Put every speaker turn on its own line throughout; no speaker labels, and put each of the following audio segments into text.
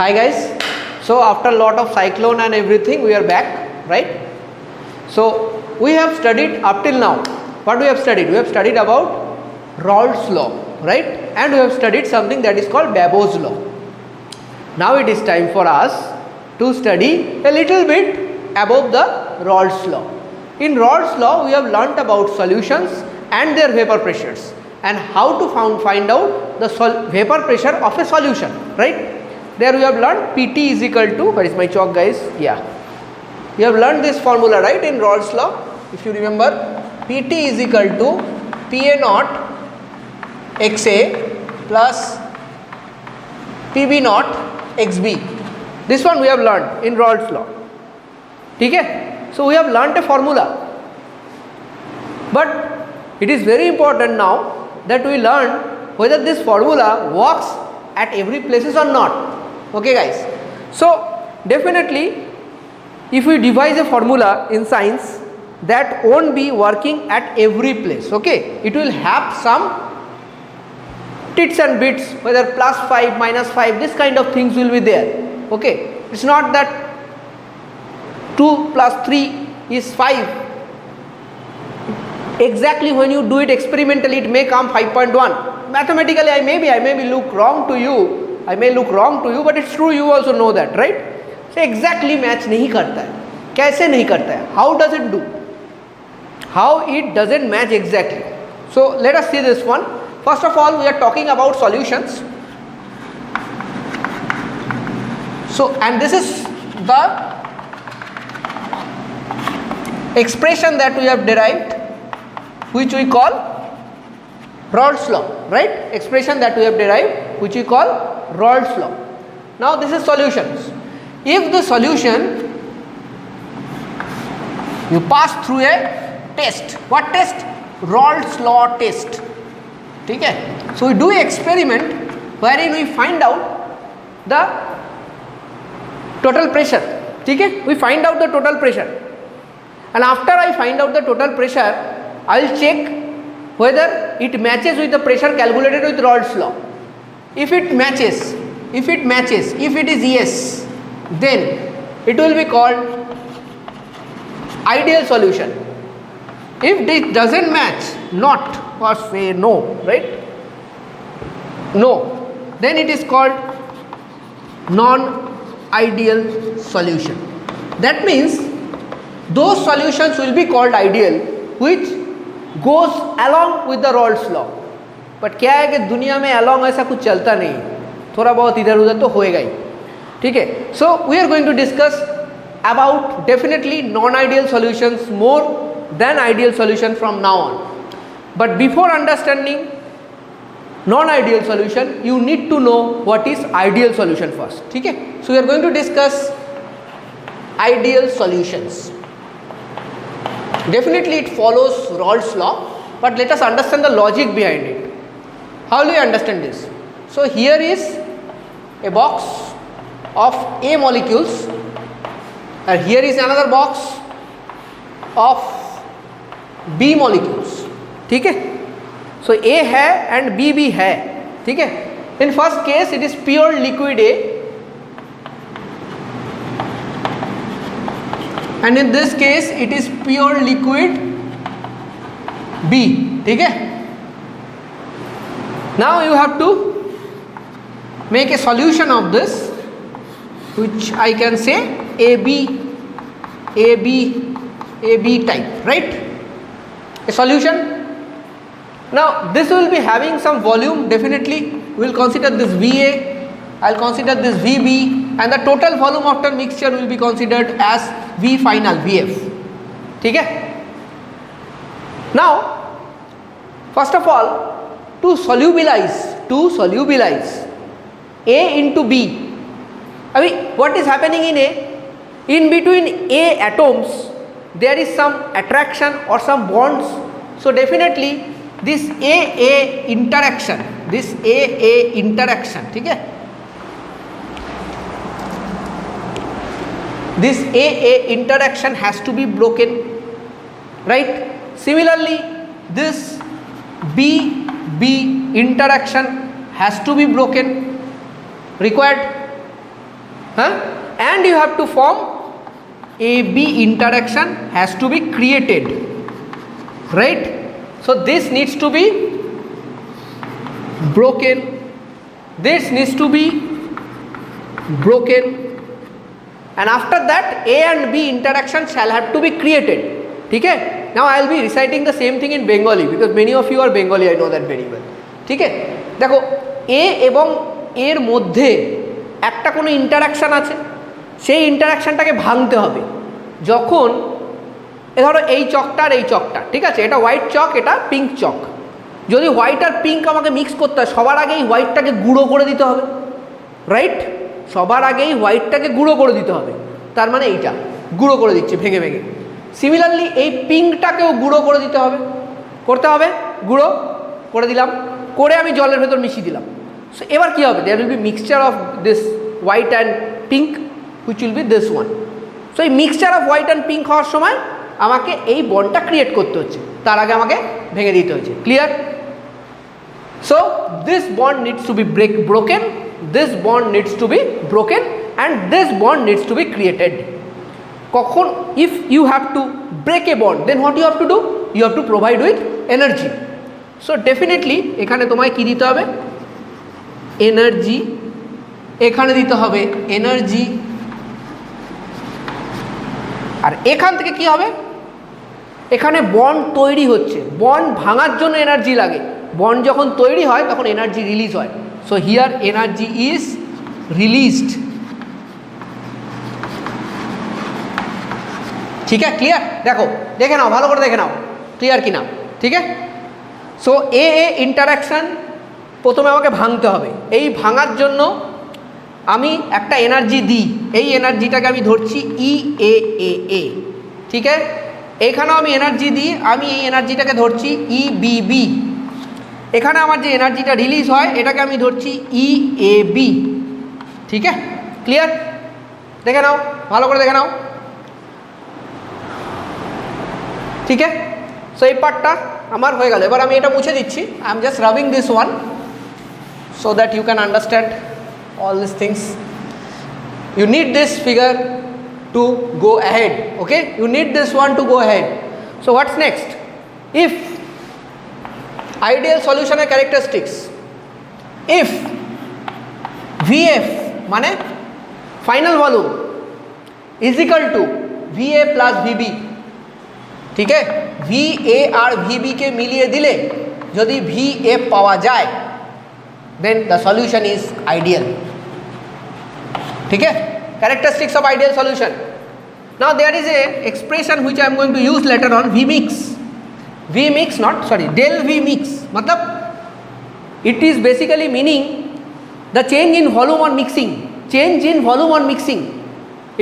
Hi guys. So after a lot of cyclone and everything, we are back, right? So we have studied up till now. What we have studied? We have studied about Raoult's law, right? And we have studied something that is called Babow's law. Now it is time for us to study a little bit about the Raoult's law. In Raoult's law, we have learnt about solutions and their vapor pressures and how to find out the vapor pressure of a solution, right? There we have learned Pt is equal to, where is my chalk guys? Yeah. We have learned this formula, right, in Raoult's law. If you remember, Pt is equal to Pa naught Xa plus Pb naught Xb. This one we have learned in Raoult's law. Okay? So we have learnt a formula. But it is very important now that we learn whether this formula works at every places or not. Okay guys. So definitely if we devise a formula in science, that won't be working at every place. Okay, it will have some tits and bits, whether plus 5, minus 5, this kind of things will be there. Okay, it's not that 2 plus 3 is 5. Exactly when you do it experimentally, it may come 5.1. Mathematically, I may look wrong to you. I may look wrong to you, but it's true. You also know that, right? So exactly match नहीं करता है. कैसे नहीं करता है? How does it do? How it doesn't match exactly? So let us see this one. First of all, we are talking about solutions. So, and this is the expression that we have derived, which we call Raoult's law, right? Expression that we have derived, which we call Raoult's law. Now this is solutions. If the solution, you pass through a test. What test? Raoult's law test. Okay? So we do an experiment wherein we find out the total pressure. Okay? We find out the total pressure. And after I find out the total pressure, I will check whether it matches with the pressure calculated with Raoult's law. If it matches, if it is yes, then it will be called ideal solution. If this doesn't match, not, or say no, right? No, then it is called non-ideal solution. That means those solutions will be called ideal which goes along with the Raoult's law. But क्या है कि दुनिया में along ऐसा कुछ चलता नहीं, थोड़ा बहुत इधर उधर तो होएगा ही. ठीक है? So we are going to discuss about definitely non-ideal solutions more than ideal solution from now on. But before understanding non-ideal solution, you need to know what is ideal solution first. ठीक है? So we are going to discuss ideal solutions. Definitely it follows Raoult's law, but let us understand the logic behind it. How will you understand this? So here is a box of A molecules, and here is another box of B molecules. ठीक है? So A है and B भी है. ठीक है? In first case it is pure liquid A, and in this case it is pure liquid B. ठीक है? Now you have to make a solution of this, which I can say AB type, right? A solution. Now this will be having some volume. Definitely we will consider this VA, I will consider this VB, and the total volume after mixture will be considered as V final, VF. ठीक है? Now first of all, to solubilize A into B, I mean, what is happening in A? In between A atoms there is some attraction or some bonds. So definitely this AA interaction, ठीक है? This AA interaction has to be broken, right? Similarly, this BB interaction has to be broken, required and you have to form AB interaction has to be created, right? So this needs to be broken, this needs to be broken, and after that A and B interaction shall have to be created. ठीक है? Now I will be reciting the same thing in Bengali because many of you are Bengali, I know that very well. ঠিক है? দেখো A এবং এর মধ্যে একটা কোনো ইন্টারাকশান আছে, সেই ইন্টারাকশানটাকে ভাঙতে হবে। যখন এ ধরো এই চকটা আর এই চকটা, ঠিক আছে, এটা হোয়াইট চক, এটা পিঙ্ক চক, যদি হোয়াইট আর পিঙ্ক আমাকে মিক্স করতে হয় সবার আগেই হোয়াইটটাকে গুঁড়ো করে দিতে হবে, রাইট? সবার আগেই হোয়াইটটাকে গুঁড়ো করে দিতে হবে, তার মানে এইটা গুঁড়ো করে দিচ্ছি ভেঙে ভেঙে। সিমিলারলি এই পিঙ্কটাকেও গুঁড়ো করে দিতে হবে, করতে হবে, গুঁড়ো করে দিলাম, করে আমি জলের ভেতর মিশিয়ে দিলাম। সো এবার কী হবে, there will be mixture of this white and pink which will be this one. So এই mixture of white and pink হওয়ার সময় আমাকে এই বন্ডটা ক্রিয়েট করতে হচ্ছে, তার আগে আমাকে ভেঙে দিতে হচ্ছে। Clear? So this bond needs to B broken, this bond needs to be broken and this bond needs to be created. কখন if you have to break a bond, then what you have to do, you have to provide with energy. So definitely এখানে তোমায় কি দিতে হবে, energy, এখানে দিতে হবে energy, আর এখান থেকে কি হবে, এখানে বন্ড তৈরি হচ্ছে, বন্ড ভাঙার জন্য এনার্জি লাগে, বন্ড যখন তৈরি হয় তখন এনার্জি রিলিজ হয়। So here energy is released. ठीक है? क्लियर? देखो देखे नाओ, ভালো করে দেখে নাও ক্লিয়ার কিনা। ঠিক আছে? সো এ ইন্টারাকশান প্রথমে আমাকে ভাঙতে হবে, এই ভাঙার জন্য আমি একটা এনার্জি দিই, এই এনার্জিটাকে আমি ধরছি ই এ এ এ। ঠিক আছে? এখানেও আমি এনার্জি দিই, আমি এই এনার্জিটাকে ধরছি ই বি বি। এখানে আমার যে এনার্জিটা রিলিজ হয় এটাকে আমি ধরছি ই এ বি। ঠিক আছে? ক্লিয়ার? দেখে নাও, ভালো করে দেখে নাও। ঠিক আছে? সো এই পার্টটা আমার হয়ে গেল। এবার আমি এটা মুছে দিচ্ছি, I am just rubbing this one so that you can understand all these things. You need this figure to go ahead, okay? You need this one to go ahead. So what's next? If ideal solution characteristics, if VF মানে final volume is equal to VA plus VB, ঠিক আছে, VA আর VB কে মিলিয়ে দিলে যদি VF পাওয়া যায় then the solution is ideal. ठीक है? Characteristics of ideal solution. Now there is a expression which I am going to use later on, V mix. V mix, not sorry, del V mix. मतलब it is basically meaning the change in volume on mixing. Change in volume on mixing.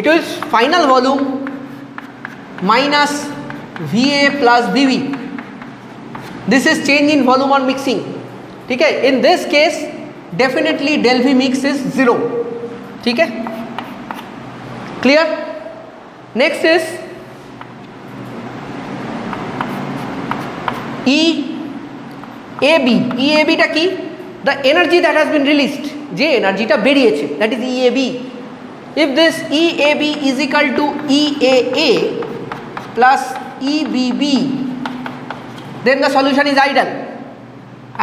It is final volume minus VA plus VB. This is change in volume on mixing. ठीक है? In this case definitely del V mix is 0. ठीक है? Clear? Next is E A B. E A বিটা কি? The energy that has been released, যে এনার্জিটা বেরিয়েছে, that is E A B. If this E A B is equal to E A A plus E B B, then the solution is ideal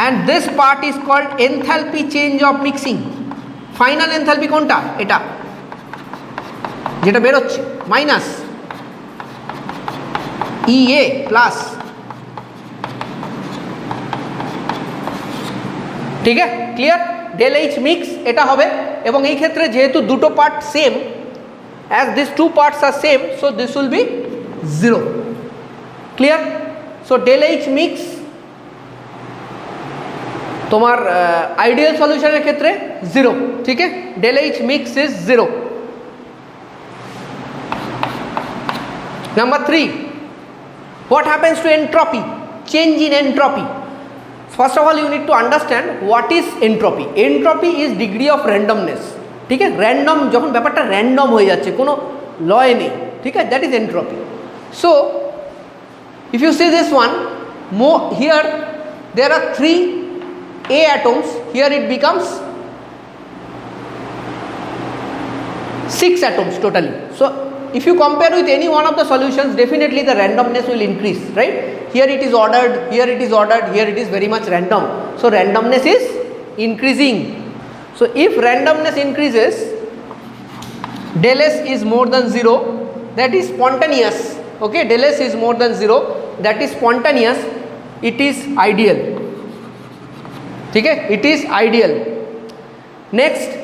and this part is called enthalpy change of mixing. Final enthalpy কোনটা? এটা যেটা বেরোচ্ছে minus E এ plus, ঠিক আছে? Clear? Del H mix এটা হবে, এবং এই ক্ষেত্রে যেহেতু দুটো part same, as this two parts are same, so this will be 0. Clear? So del H mix তোমার আইডিয়াল সলিউশনের ক্ষেত্রে 0. ঠিক আছে? Del H mix is 0. Number 3, what happens to entropy? Change in entropy. First of all you need to understand what is entropy. Entropy is degree of randomness. ঠিক আছে? Random, যখন ব্যাপারটা random হয়ে যাচ্ছে, কোনো লয় নেই, ঠিক আছে, that is entropy. So if you see this one, here there are 3 A atoms, here it becomes 6 atoms totally. So if you compare with any one of the solutions, definitely the randomness will increase, right? Here it is ordered, here it is ordered, here it is very much random. So randomness is increasing. So if randomness increases, del S is more than 0, that is spontaneous. Okay, del S is more than 0, that is spontaneous, it is ideal. Okay, it is ideal. Next,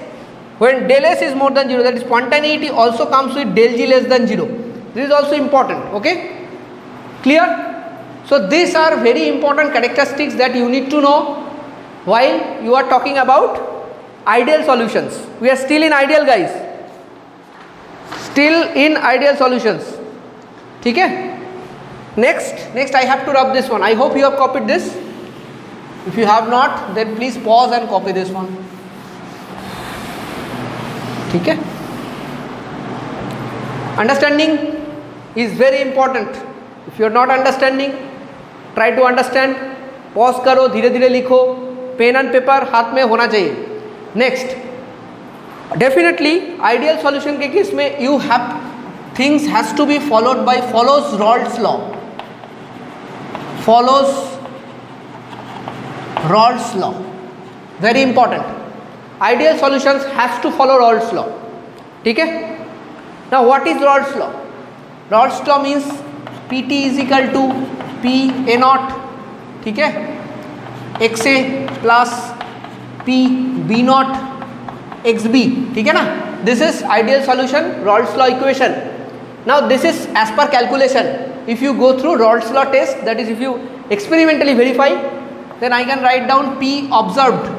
when del S is more than 0, that is spontaneity also comes with del G less than 0. This is also important. Okay, clear? So these are very important characteristics that you need to know while you are talking about ideal solutions. We are still in ideal, guys, still in ideal solutions. Okay, next I have to rub this one. I hope you have copied this. If you have not, then please pause and copy this one. Okay, understanding is very important. If you are not understanding, try to understand. pause करो, धीरे धीरे लिखो, pen and paper हाथ में होना चाहिए. Next, definitely ideal solution के case में you have things has to be followed by follows Raoult's law. Follows Raoult's law, very important. Ideal solutions has to follow Raoult's law. ठीक है? Now what is Raoult's law? Raoult's law means PT is equal to P A naught. ठीक है? XA plus P B naught XB. ठीक है ना? This is ideal solution, Raoult's law equation. Now this is as per calculation. If you go through Raoult's law test, that is if you experimentally verify, then I can write down P observed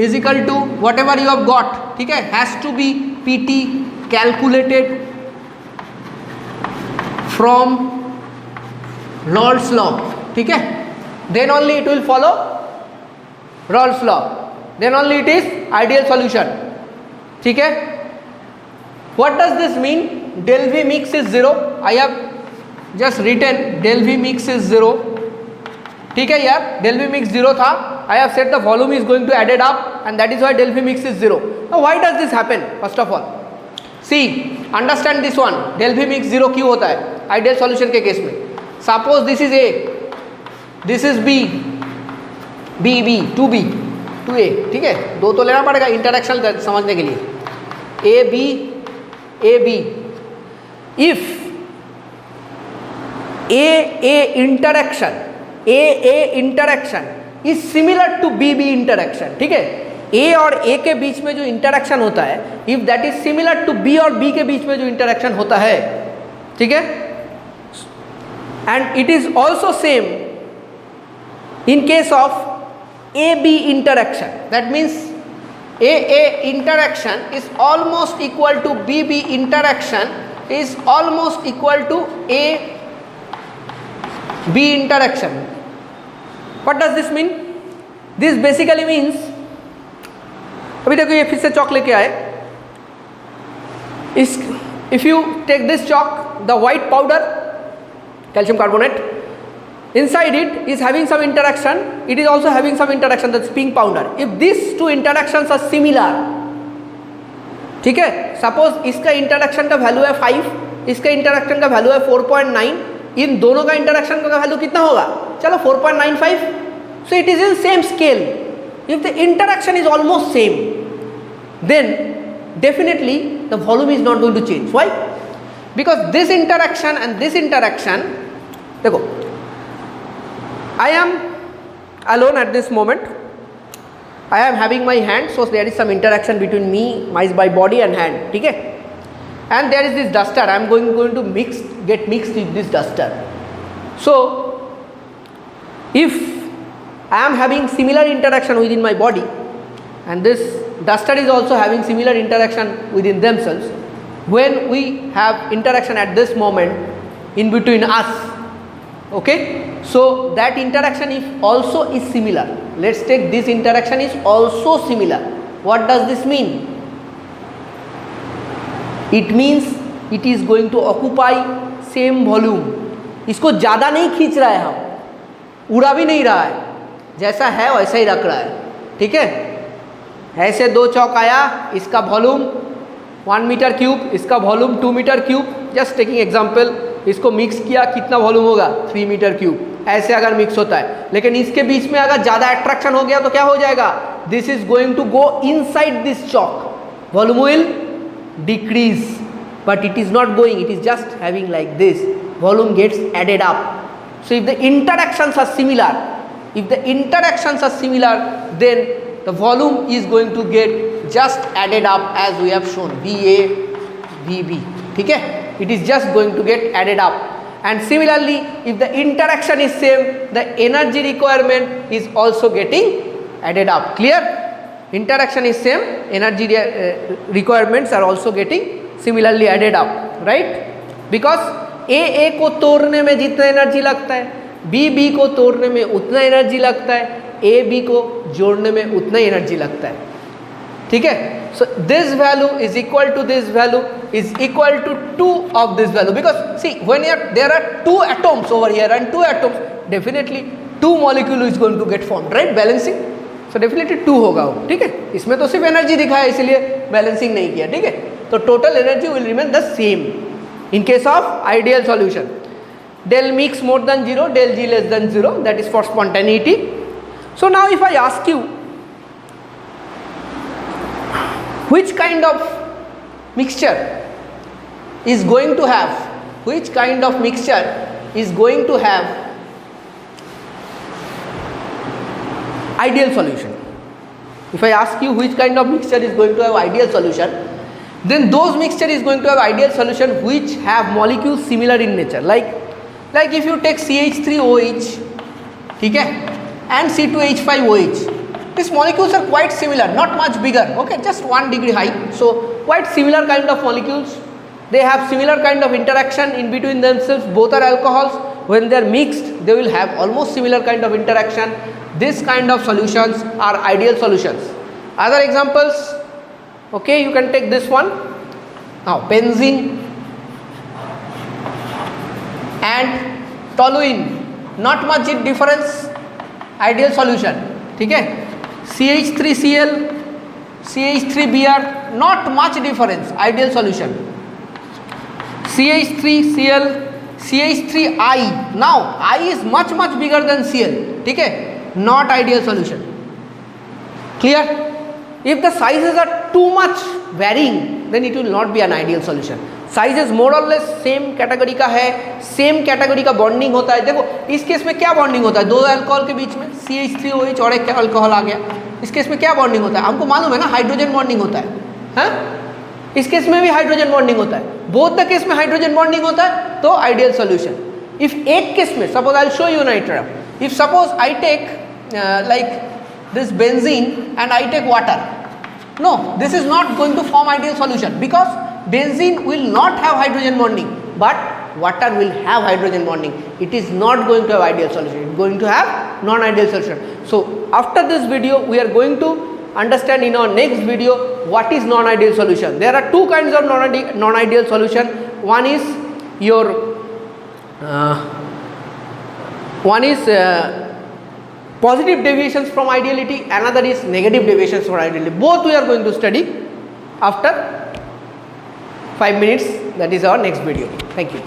is equal to whatever you have got. ठीक है, has to be PT calculated from Raoult's law. ठीक है, then only it will follow Raoult's law, then only it is ideal solution. ठीक है, what does this mean? Del V mix is 0. I have just written del V mix is 0. ठीक है यार, del V mix 0 था. I have said the volume is going to added up and that is why del V mix is 0. Now why does this happen? First of all, see, understand this one. Del V mix 0 क्यों होता है ideal solution के case में? Suppose this is A, this is B, B, B, 2B, 2A. ठीक है, दो तो लेना पड़ेगा इंटरेक्शन समझने के लिए. A, B, A, B. If A interaction, A interaction is similar to B interaction. ठीक है, A और A के बीच में जो इंटरेक्शन होता है, if that is similar to B और B के बीच में जो इंटरेक्शन होता है, ठीक है, and it is also same in case of AB interaction. That means AA interaction is almost equal to BB interaction is almost equal to AB interaction. What does this mean? This basically means, अभी देखो ये फिर से चौक लेके आए. If you take this chalk, the white powder, calcium carbonate, inside it is having some interaction. It is also having some interaction, that's pink powder. If these two interactions are similar, ठीक है, suppose इसका interaction का value है 5, इसका interaction का value है 4.9, इन दोनों का इंटरेक्शन का वैल्यू कितना होगा? चलो 4.95. So it is in same scale. If the interaction is almost same, then definitely the volume is not going to change. Why? Because this interaction and this interaction, देखो, I am alone at this moment. I am having my hand, so there is some interaction between me, my body and hand. ठीक है, and there is this duster. I am going to get mixed with this duster. So if I am having similar interaction within my body and this duster is also having similar interaction within themselves, when we have interaction at this moment in between us, okay, so that interaction if also is similar. Let's take this interaction is also similar. What does this mean? It means it is going to occupy same volume. इसको ज़्यादा नहीं खींच रहा है, हम उड़ा भी नहीं रहा है, जैसा है वैसा ही रख रहा है. ठीक है, ऐसे दो चौक आया, इसका वॉल्यूम 1 मीटर क्यूब, इसका volume 2 metre cube, just taking example, इसको मिक्स किया कितना वॉल्यूम होगा 3 मीटर क्यूब, ऐसे अगर मिक्स होता है। लेकिन इसके बीच में अगर ज़्यादा अट्रैक्शन हो गया तो क्या हो जाएगा, this is going to go inside this chalk, volume will decrease, but it is not going, it is just having like this, volume gets added up. So if the interactions are similar, then the volume is going to get just added up as we have shown, VA VB, ठीक है, it is just going to get added up. And similarly if the interaction is same, the energy requirement is also getting added up. Clear? Interaction is same, energy requirements are also getting similarly added up, right? Because A को तोड़ने में जितना energy लगता है, B को तोड़ने में उतना एनर्जी लगता है, AB को जोड़ने में उतना एनर्जी लगता है, ठीक है। So this value is equal to this value is equal to 2 of this value, because see when there are 2 atoms over here and 2 atoms, definitely 2 molecule is going to get formed, right? Balancing, so definitely 2 होगा वो, ठीक है। इसमें तो सिर्फ energy दिखाया इसलिए balancing नहीं किया, ठीक है। तो total energy will remain the same in case of ideal solution. Del mix more than 0, del G less than 0, that is for spontaneity. So now if I ask you which kind of mixture is going to have ideal solution, if I ask you which kind of mixture is going to have ideal solution, then those mixture is going to have ideal solution which have molecules similar in nature, like if you take CH3OH, ठीक है, and C2H5OH, these molecules are quite similar, not much bigger, okay, just 1 degree high, so quite similar kind of molecules, they have similar kind of interaction in between themselves, both are alcohols, when they are mixed they will have almost similar kind of interaction. This kind of solutions are ideal solutions. Other examples, okay, you can take this one. Now benzene and toluene, not much difference, ideal solution, ठीक है। CH3Cl, CH3Br, not much difference, ideal solution. CH3Cl, CH3I, now I is much bigger than Cl, ठीक है, not ideal solution. Clear? If the sizes are too much varying, then it will not be an ideal solution. Sizes more or less same category का है, same category का bonding होता है। देखो इस case में क्या bonding होता है, 2 अल्कोहल के बीच में CH3OH और एक अल्कोहल आ गया, इस केस में क्या bonding होता है, हमको मालूम है ना, हाइड्रोजन बॉन्डिंग होता है, हाँ? इस केस में भी हाइड्रोजन बॉन्डिंग होता है, बोथ द केस में हाइड्रोजन बॉन्डिंग होता है, तो आइडियल सॉल्यूशन। इफ एक केस में, suppose I will show you nitro, if suppose I take like this benzene and I take water, no, this is not going to form ideal solution, because benzene will not have hydrogen bonding, but water will have hydrogen bonding. It is not going to have ideal solution, it is going to have non-ideal solution. So after this video we are going to understand in our next video what is non-ideal solution. There are 2 kinds of non-ideal solution. One is your positive deviations from ideality, another is negative deviations from ideality. Both we are going to study after 5 minutes, that is our next video. Thank you.